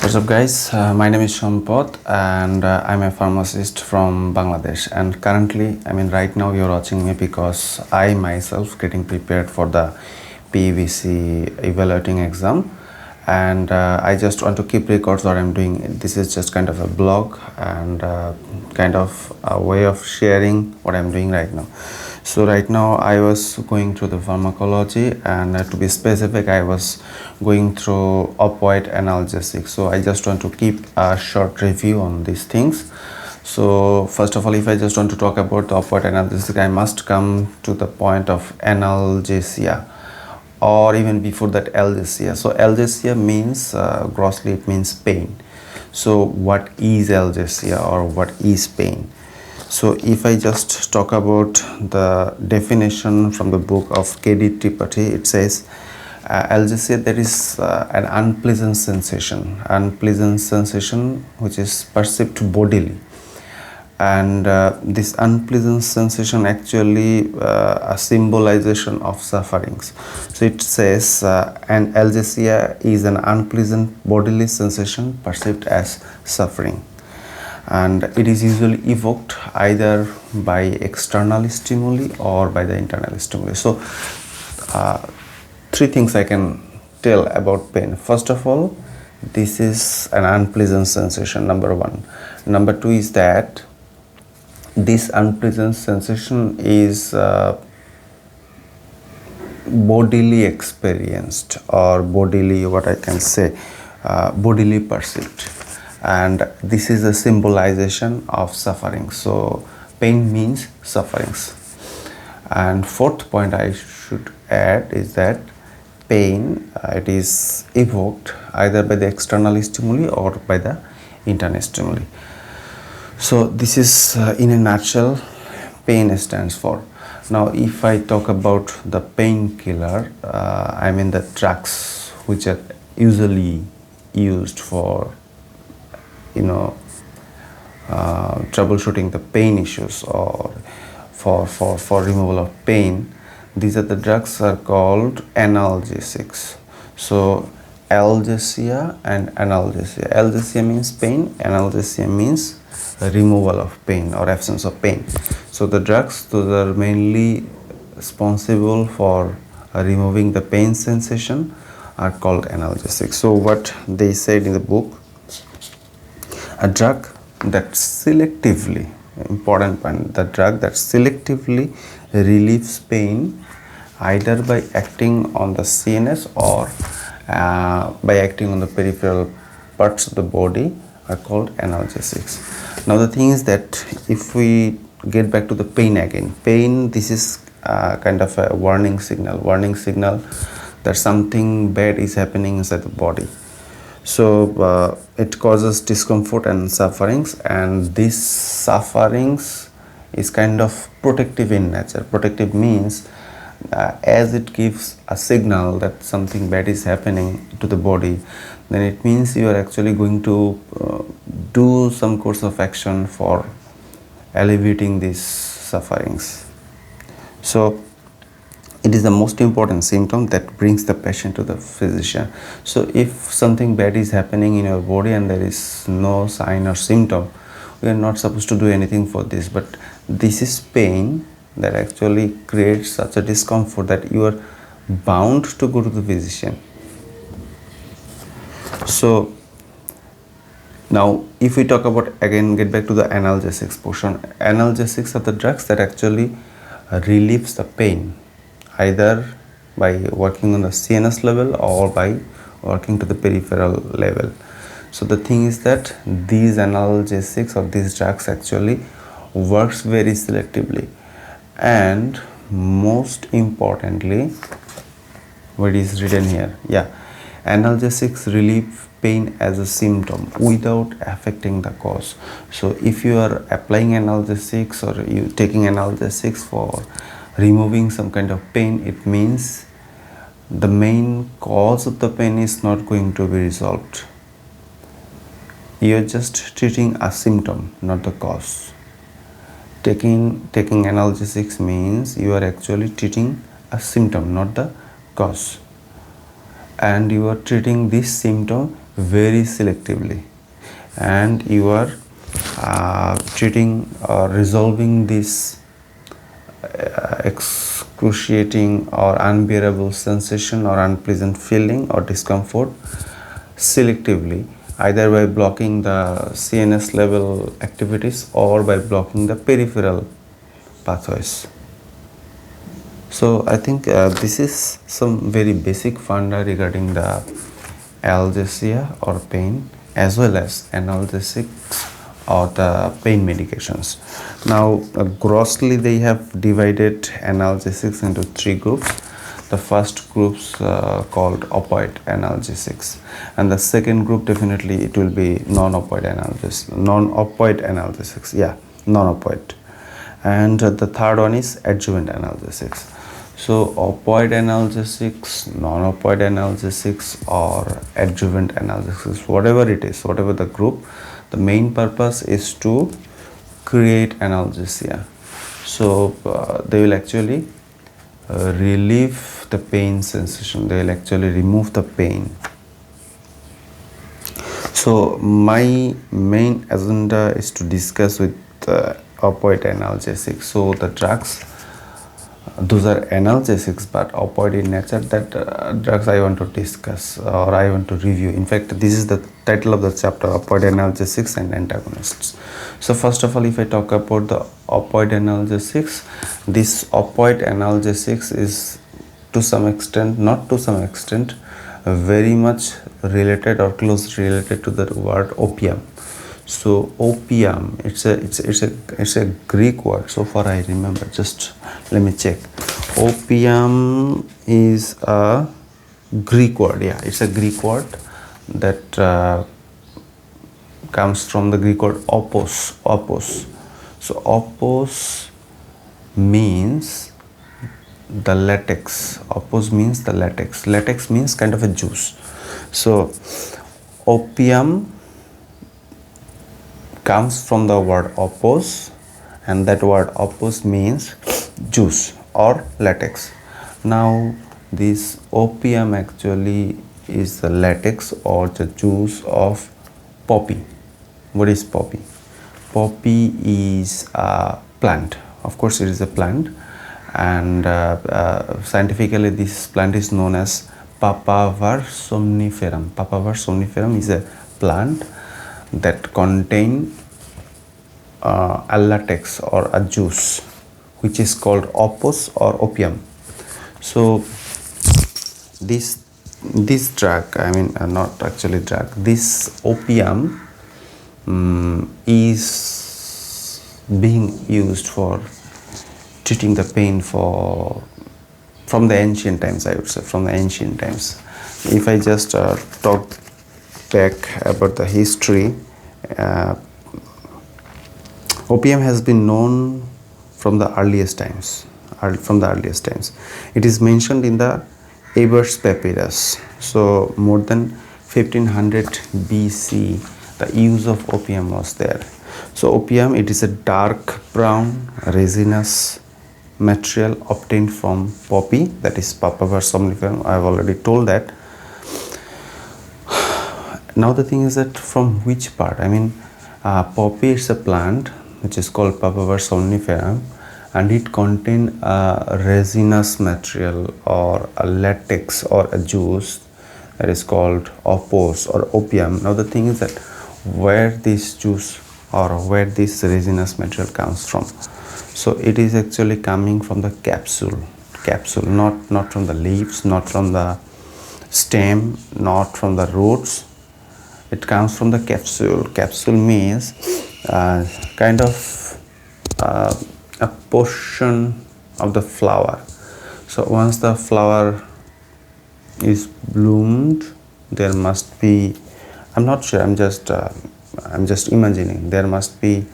What's up guys, my name is Shampot and I'm a pharmacist from Bangladesh, and currently right now you're watching me because I myself getting prepared for the PVC evaluating exam, and I just want to keep records what I'm doing. This is just kind of a blog and kind of a way of sharing what I'm doing right now. So right now I was going through the pharmacology, and to be specific, I was going through opioid analgesic. So I just want to keep a short review on these things. So first of all, if I just want to talk about the opioid analgesic, I must come to the point of analgesia, or even before that, algesia. So algesia means grossly it means pain. So what is algesia or what is pain? So if I just talk about the definition from the book of K.D. Tripathi, it says algesia, there is an unpleasant sensation which is perceived bodily, and this unpleasant sensation actually a symbolization of sufferings. So it says an algesia is an unpleasant bodily sensation perceived as suffering, and it is usually evoked either by external stimuli or by the internal stimuli. So three things I can tell about pain. First of all, this is an unpleasant sensation, number one. Number two is that this unpleasant sensation is bodily experienced, or bodily, what I can say, bodily perceived, and this is a symbolization of suffering. So pain means sufferings. And fourth point I should add is that pain it is evoked either by the external stimuli or by the internal stimuli. So this is in a nutshell pain stands for. Now if I talk about the painkiller, the drugs which are usually used for troubleshooting the pain issues or for removal of pain. These are the drugs are called analgesics. So algesia and analgesia. Algesia means pain, analgesia means removal of pain or absence of pain. So the drugs, those are mainly responsible for removing the pain sensation, are called analgesics. So what they said in the book, a drug that selectively, important point, the drug that selectively relieves pain either by acting on the CNS or by acting on the peripheral parts of the body are called analgesics. Now the thing is that if we get back to the pain again, pain, this is kind of a warning signal that something bad is happening inside the body. So it causes discomfort and sufferings, and these sufferings is kind of protective in nature. Protective means as it gives a signal that something bad is happening to the body, then it means you are actually going to do some course of action for alleviating these sufferings. So it is the most important symptom that brings the patient to the physician. So if something bad is happening in your body and there is no sign or symptom, we are not supposed to do anything for this. But this is pain that actually creates such a discomfort that you are bound to go to the physician. So now if we talk about, again get back to the analgesics portion, analgesics are the drugs that actually relieves the pain either by working on the CNS level or by working to the peripheral level. So the thing is that these analgesics or these drugs actually works very selectively, and most importantly, what is written here, analgesics relieve pain as a symptom without affecting the cause. So if you are applying analgesics or you taking analgesics for removing some kind of pain, it means the main cause of the pain is not going to be resolved. You are just treating a symptom, not the cause. Taking analgesics means you are actually treating a symptom, not the cause, and you are treating this symptom very selectively, and you are treating or resolving this excruciating or unbearable sensation or unpleasant feeling or discomfort selectively, either by blocking the CNS level activities or by blocking the peripheral pathways. So I think this is some very basic funda regarding the analgesia or pain, as well as analgesics or the pain medications. Now grossly they have divided analgesics into three groups. The first group's called opioid analgesics, and the second group definitely it will be non-opioid analgesics, non-opioid, and the third one is adjuvant analgesics. So opioid analgesics, non-opioid analgesics, or adjuvant analgesics, whatever it is, whatever the group, the main purpose is to create analgesia. So they will actually relieve the pain sensation, they will actually remove the pain. So my main agenda is to discuss with opioid analgesics. So the drugs, those are analgesics but opioid in nature, that drugs I want to discuss or I want to review. In fact, this is the title of the chapter, opioid analgesics and antagonists. So first of all, if I talk about the opioid analgesics, this opioid analgesics is to some extent, not to some extent, very much related or closely related to the word opium. So opium, it's a Greek word, so far I remember. Just let me check. Opium is a Greek word. Yeah, it's a Greek word that comes from the Greek word opos. So opos means the latex. Opos means the latex. Latex means kind of a juice. So opium comes from the word opos, and that word opos means juice or latex. Now this opium actually is the latex or the juice of poppy. What is poppy? Poppy is a plant. Of course it is a plant, and scientifically this plant is known as Papaver somniferum. Papaver somniferum is a plant that contain a latex or a juice which is called opos or opium. So this drug, I mean not actually drug, this opium is being used for treating the pain from the ancient times, I would say, from the ancient times. If I just talk back about the history, opium has been known from the earliest times. It is mentioned in the Ebers Papyrus. So more than 1500 BC, the use of opium was there. So opium, it is a dark brown resinous material obtained from poppy, that is Papaver somniferum. I have already told that. Now the thing is that from which part? I mean, poppy is a plant which is called Papaver somniferum, and it contains a resinous material or a latex or a juice that is called opos or opium. Now the thing is that where this juice or where this resinous material comes from. So it is actually coming from the capsule, not from the leaves, not from the stem, not from the roots. It comes from the capsule. Capsule means kind of a portion of the flower. So once the flower is bloomed, there must be, I'm not sure, I'm just imagining, there must be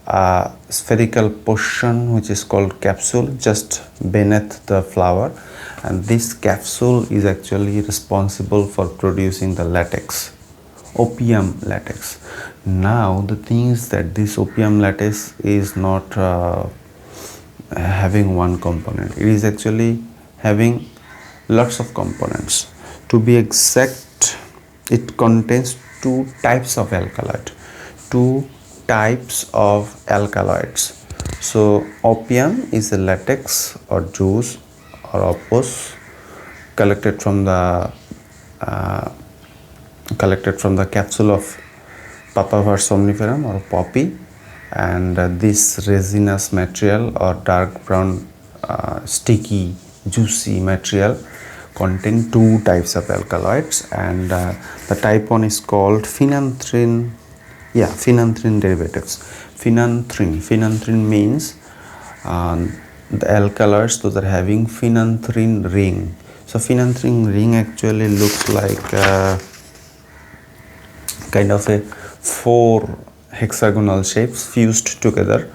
a spherical portion which is called capsule just beneath the flower, and this capsule is actually responsible for producing the latex, opium latex. Now the thing is that this opium latex is not having one component, it is actually having lots of components. To be exact, It contains two types of alkaloid, two types of alkaloids. So opium is a latex or juice or opus collected from the uh, capsule of Papaver somniferum or poppy, and this resinous material or dark brown sticky juicy material contain two types of alkaloids, and the type 1 is called phenanthrene. Phenanthrene derivatives. Phenanthrene means the alkaloids those are having phenanthrene ring. So phenanthrene ring actually looks like kind of a 4 hexagonal shapes fused together.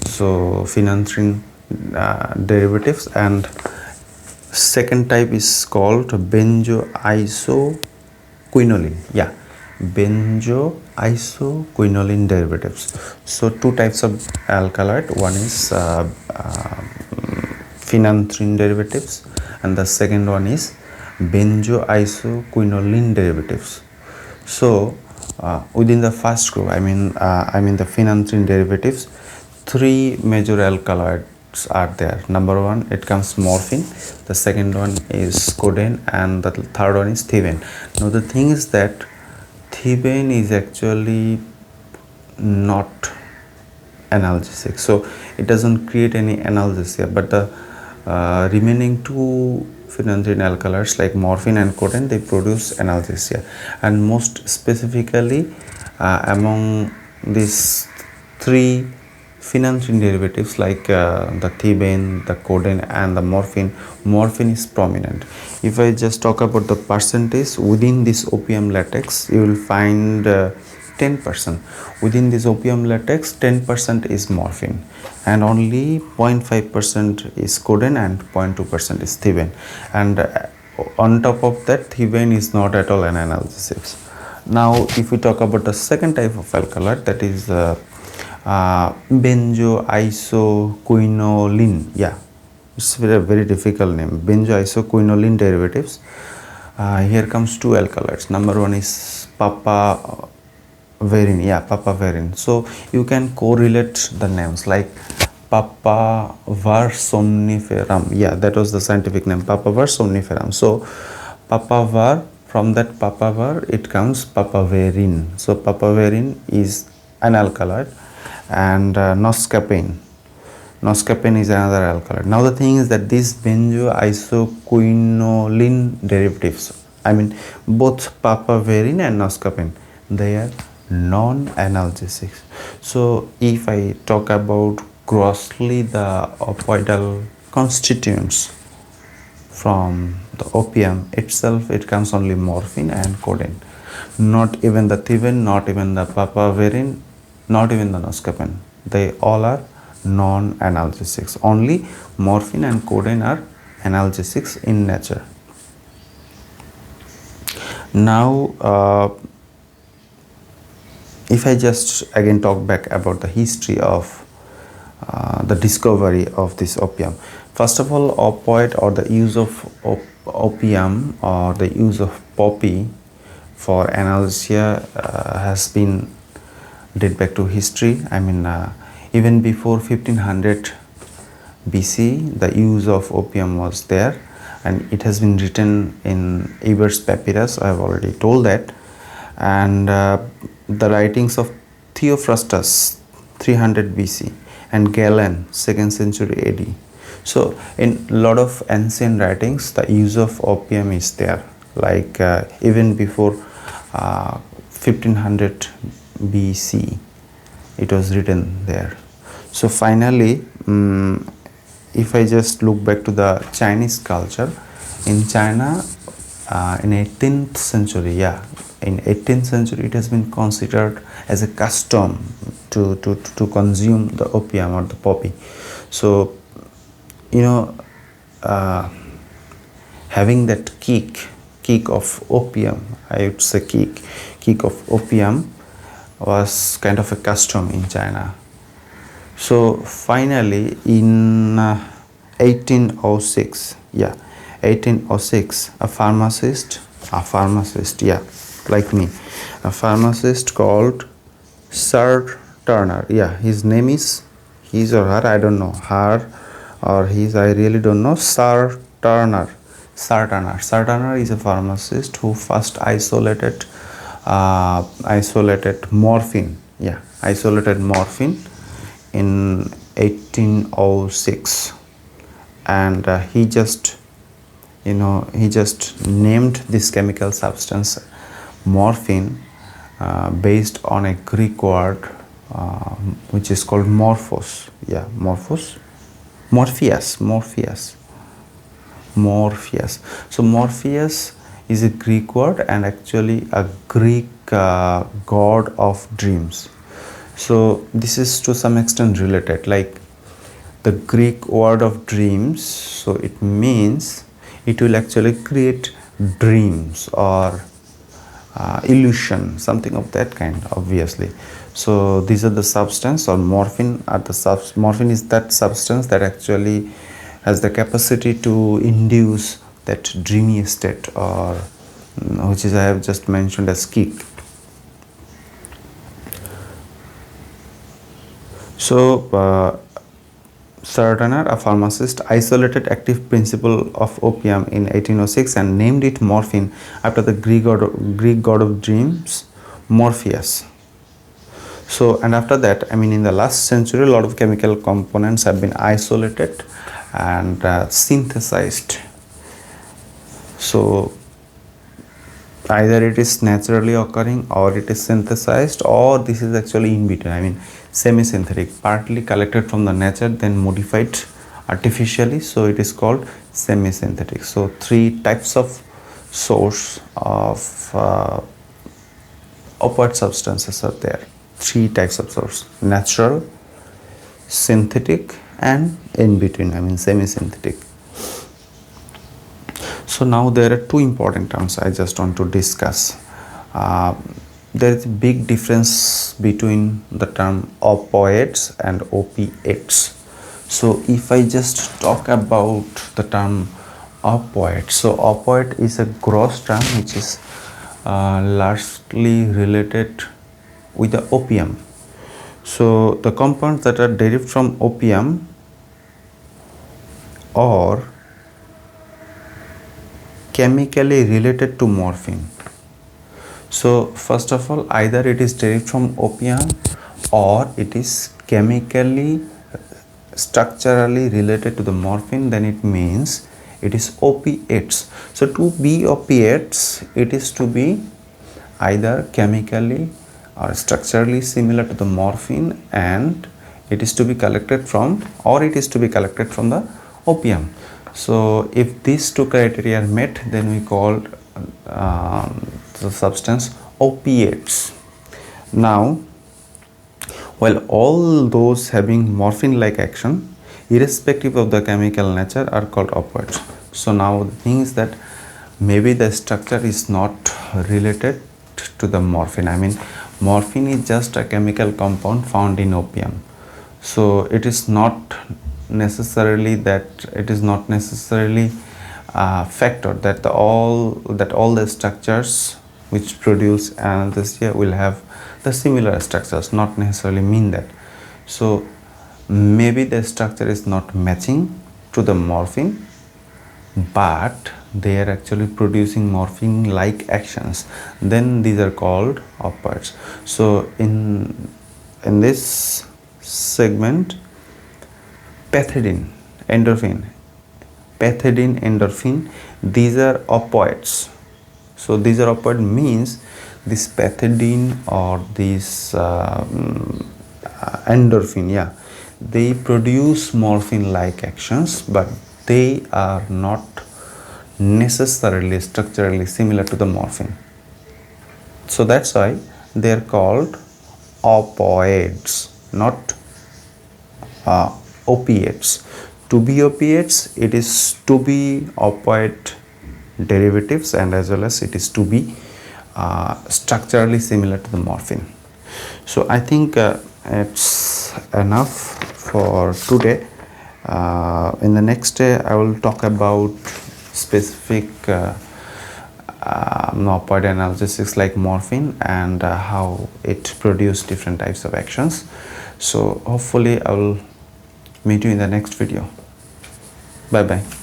So phenanthrene derivatives. And second type is called benzoisoquinoline. Benzoisoquinoline derivatives. So two types of alkaloid, one is phenanthrene derivatives and the second one is benzoisoquinoline derivatives. So within the first group, I mean the phenanthrene derivatives, three major alkaloids are there. Number one, it comes morphine, the second one is codeine, and the third one is thebaine. Now the thing is that thebaine is actually not analgesic, so it doesn't create any analgesia, but the remaining two phenanthrene alkaloids like morphine and codeine, they produce analgesia. And most specifically among these three phenanthrene derivatives like the thebaine, the codeine and the morphine is prominent. If I just talk about the percentage within this opium latex, you will find 10%. Within this opium latex, 10% is morphine and only 0.5% is codeine and 0.2% is thebaine. And on top of that, thebaine is not at all an analgesic. Now if we talk about the second type of alkaloid, that is benzoisoquinoline. It's a very difficult name. Benzoisoquinoline derivatives. Here comes two alkaloids. Number one is papaverine. So you can correlate the names like Papaver somniferum. That was the scientific name, Papaver somniferum. So papaver, from that papaver it comes papaverine. So papaverine is an alkaloid, and noscapine is another alkaloid. Now the thing is that these benzoisoquinoline derivatives, I mean both papaverine and noscapine, they are non-analgesics. So if I talk about grossly the opioidal constituents from the opium itself, it comes only morphine and codeine, not even the thebaine, not even the papaverine, not even the noscapine. They all are non-analgesics. Only morphine and codeine are analgesics in nature. Now if I just again talk back about the history of the discovery of this opium. First of all, opioid or the use of opium or the use of poppy for analgesia has been date back to history. I mean even before 1500 BC, the use of opium was there, and it has been written in Ebers Papyrus. I have already told that. And the writings of Theophrastus 300 BC and Galen 2nd century AD. So in a lot of ancient writings, the use of opium is there, like even before 1500 BC it was written there. So finally if I just look back to the Chinese culture, in China in 18th century, in 18th century it has been considered as a custom to consume the opium or the poppy. So having that kick of opium, I would say kick of opium was kind of a custom in China. So finally in 1806, a pharmacist, like me, a pharmacist called Sir Turner. Yeah, his name is, his or her, I don't know, her or his, I really don't know. Sir Turner. Sir Turner is a pharmacist who first isolated morphine. Yeah, isolated morphine in 1806, and he just named this chemical substance morphine based on a Greek word which is called morphos. Yeah, morpheus. So morpheus is a Greek word and actually a Greek god of dreams. So this is to some extent related, like the Greek word of dreams. So it means it will actually create dreams or illusion, something of that kind, obviously. So these are the substance, or morphine are the morphine is that substance that actually has the capacity to induce that dreamy state, or which is I have just mentioned as kick. So Sir Turner, a pharmacist, isolated active principle of opium in 1806 and named it morphine after the Greek god of dreams, Morpheus. So, and after that, I mean, in the last century, a lot of chemical components have been isolated and synthesized. So, either it is naturally occurring or it is synthesized, or this is actually in between, I mean semi-synthetic, partly collected from the nature then modified artificially, so it is called semi-synthetic. So three types of source of opioid substances are there. Three types of source: natural, synthetic, and in between, I mean semi-synthetic. So now there are two important terms I just want to discuss. There is a big difference between the term opioids and opiates. So if I just talk about the term opioid, so opioid is a gross term which is largely related with the opium. So the compounds that are derived from opium or chemically related to morphine. So first of all, either it is derived from opium or it is chemically structurally related to the morphine, then it means it is opiates. So to be opiates, it is to be either chemically or structurally similar to the morphine, and it is to be collected from, or it is to be collected from the opium. So if these two criteria are met, then we call the substance opiates. Now, while all those having morphine-like action, irrespective of the chemical nature, are called opioids. So now the thing is that maybe the structure is not related to the morphine. I mean, morphine is just a chemical compound found in opium. So it is not necessarily factored that all the structures which produce analgesia will have the similar structures, not necessarily mean that. So maybe the structure is not matching to the morphine, but they are actually producing morphine like actions, then these are called opioids. So in this segment, pethidine, endorphin, these are opioids. So these are opioid means this pethidine or this endorphin, yeah, they produce morphine like actions, but they are not necessarily structurally similar to the morphine. So that's why they are called opioids, not opiates. To be opiates, it is to be opioid derivatives, and as well as it is to be structurally similar to the morphine. So I think it's enough for today. In the next day I will talk about specific opioid analgesics like morphine and how it produces different types of actions. So hopefully I will meet you in the next video. Bye bye.